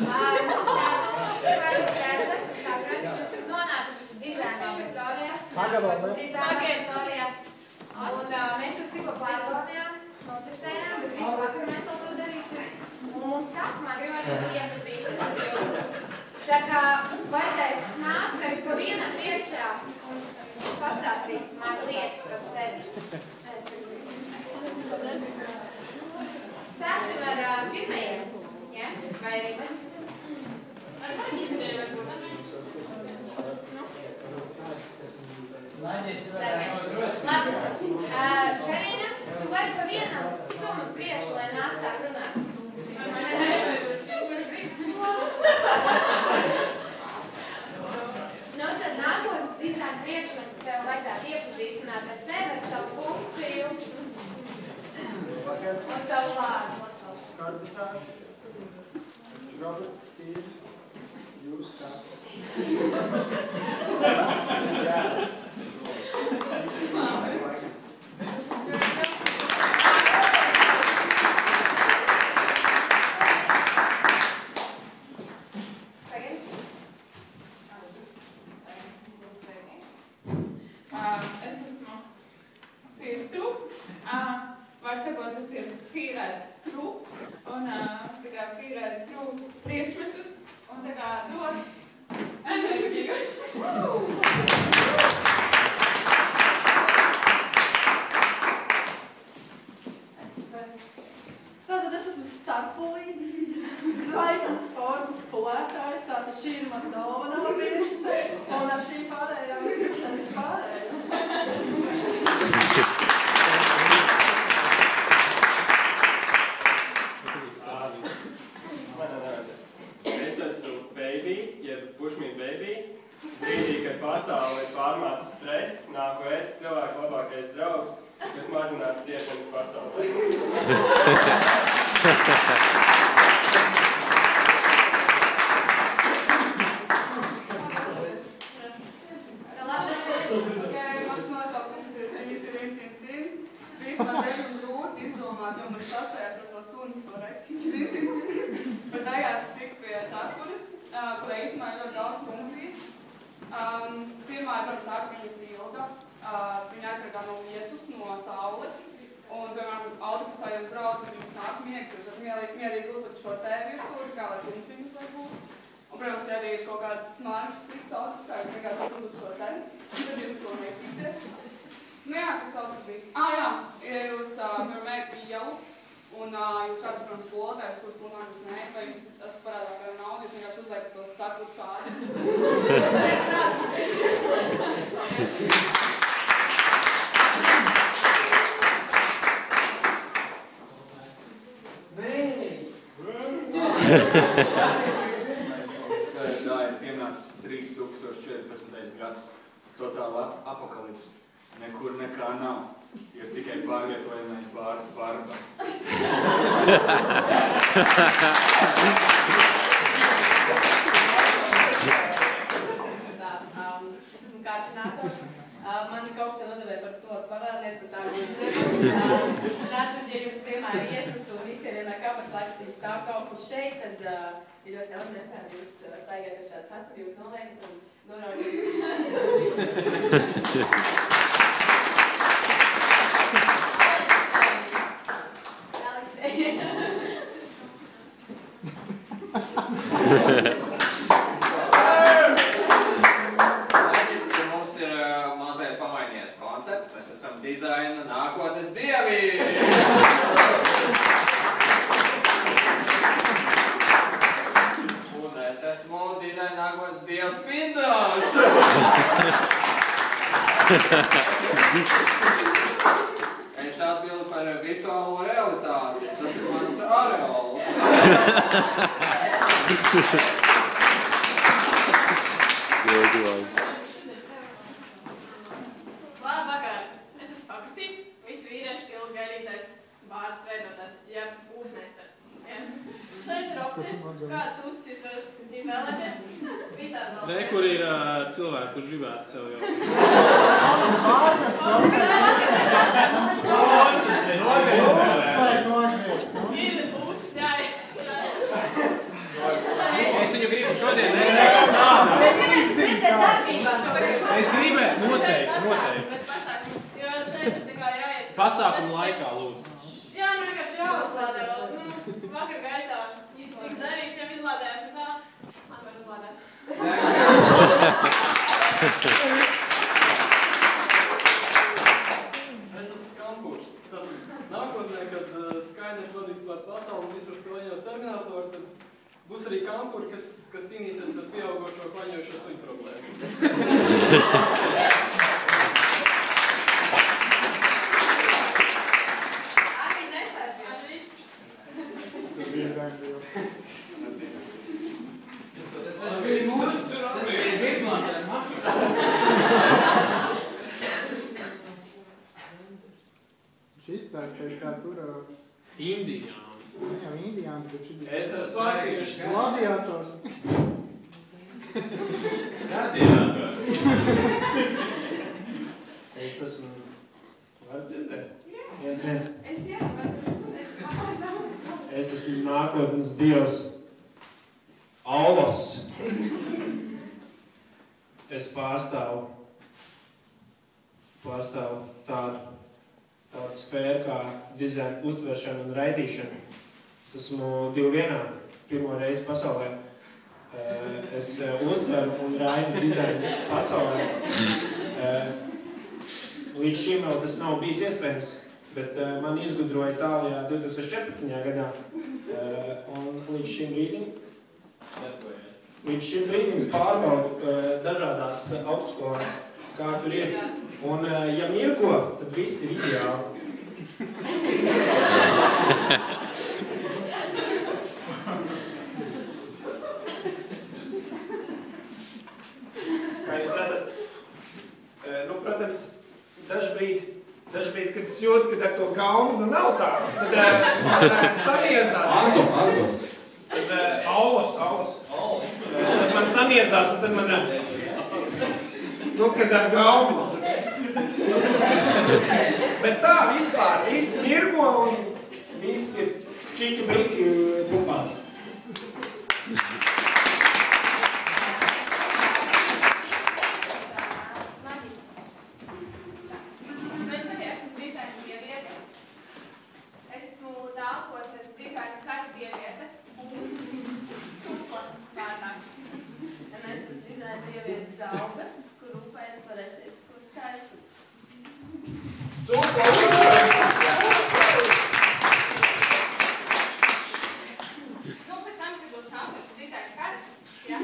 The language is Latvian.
jūs redzat, saprotat, jūs esat nonākuši dizaina laboratorijā. Un mēs jūs tikko pārbaudījām, notestējām, bet visu vakaru mēs vēl to darīsim. Un mums sākumā gribētu iepazīties ar jums. Tā kā vajadzēs nākt arī pa vienam priekšā un pastāstīt mazliet par sevi. Sāksim ar pirmajiem, ja? Vai arī maģistriem? Ar maģistriem varbūt. Labi. Karina, tu vari pa vienam stumu uz priekšu, lai nāk sāk runāt. Nu, tad nākotnes dizaina priekšmetu tev vajadzētu iepazīstināt ar sevi, ar savu funkciju un savu plānu. Skarbināšu, Roberts Stīri, jūs kāds. Jā. Es esmu Firtu. Vārds sakot, tas ir Fīrēt Tru. Un tā kā Fīrēt Tru priekšmetus un tā kā dot enerģiju. Tātad es esmu starpulīgs, zvaigznes formas pulētājs, tātad šī ir man dāvana virsne, un ar šī pārējā virsne vispārējā. Es esmu baby, jeb pushmeat baby. Brīdī, kad pasauli pārmāca stress, nāku es cilvēku labākais draugs, kas mazinās ciešanas pasaulē. Mans nosaukums ir Rintintin. Īstenībā diezgan grūti izdomāt, jo man sastājas ar to suni korekti. Bet beigās es tiku pie cepures, kurai īstenībā ir ļoti daudz funkcijas. Pirmā ir, protams, tā, ka viņa silda. Viņa aizsargā no lietus, no saules. Un, piemēram, autobusā jūs braucat, jums nāk miegs, jūs varat mierīgi uzlikt šo tē virsū, kā lai tumciņas var būt. Un, protams, ja arī ir kaut kāds smaršs slikts autobusā, jūs vienkārši varat uzlikt šo tē, tad jūs neko neietīsiet. Nu jā, kas vēl tur bija? Jā, ja jūs mērķi ielu, un jūs redzat, protams, skolotājus, kuras lūnāk jūs nē, vai jums tas parādā kā naudu, jūs vienkārši uzliekat to cepuru šādi. Jūs darīt Tā ir pienācis 3014. gads, totāla apokalips. Nekur nekā nav, ir tikai pārvietojamais pāris pārba. Es esmu kārdinātors. Man kaut kas nodevēja par to pavēlniec, bet tā gluži nebūs. Tātad, ja jums vienmēr ir iesnas un visiem vienmēr kāpēc laiks, jūs stāv kaut kur šeit, tad ir ļoti elementāri, jūs staigājat ar šādu cepuri, jūs noliekat un noraujat visu. Maģistri, mums ir mazliet pamainījies koncepts. Mēs esam dizaina nākotnes dievi! Un es esmu dizaina nākotnes dievs Pindārs! Es atbildu par virtuālo realitāti. Tas ir mans areāls. Labvakar! Es esmu Pakrastīts, visu vīriešu pilnu gaidītais vārds veidotājs, ja uzmestars. Šeit ir opcijas, kādas uzas jūs varat izvēlēties. Visādi valsts. Re, kur ir cilvēks, kurš gribētu sev jau. Ir puses, jā. šodien nezinu. Bet gribētu redzēt darbībā. Es gribētu, noteikti. Pēc pasākumu. Jo šeit ir tā kā jāies. Pasākumu laikā, lūdzu. Jā, nu vienkārši jāuzlādē vēl. Nu, vakar gaitā tiks darīts, jau izlādējās un tā. Man var uzlādēt. Es esmu Kampurs. Tad nākotnē, kad Skaidrs vadīs pār pasauli un visur klaņos terminatoru, tad būs arī Kampuri, kas cīnīsies ar pieaugošo klaņojošo suņu problēmu. Arī nestāstījās. Šis tāds pēc kā tur... Indijāns. Ne jau indijāns, bet šis... Es esmu latviešu. Gladiators. Gladiators. Es esmu... Var dzirdēt? Viens. Es jā, bet es apāzām. Es esmu nākotnes dievs Aulos. Es pārstāvu tādu sfēru kā dizaina uztveršana un raidīšana. Es esmu 2-1, pirmo reizi pasaulē. Es uztveru un raidu dizainu pasaulē. Līdz šim vēl tas nav bijis iespējams, bet man izgudroja Itālijā 2014. gadā. Un līdz šim brīdim es pārbaudu dažādās augstskolās, kā tur ir. Un ja mirko, tad viss ir ideāli. Kā jūs redzat, nu, protams, dažbrīd, kad es jūtu, kad ar to gaunu nav tā, tad samiezās. Argos. Tad aulas. Tad man samiezās, un tad man... Nu, kad ar gaunu. Bet tā vispār, viss mirgo un viss ir čiki briki grupās. Es arī esmu dizaina dieviete. Es esmu nākotnes dizaina kara dieviete. Cukla vārdā. Un es esmu dizaina dieviete Zauga, kur rūpējas par estētisko skaistumu. Cukla! Nu, pēc tam, kad būs nākotnes dizaina kara, jā?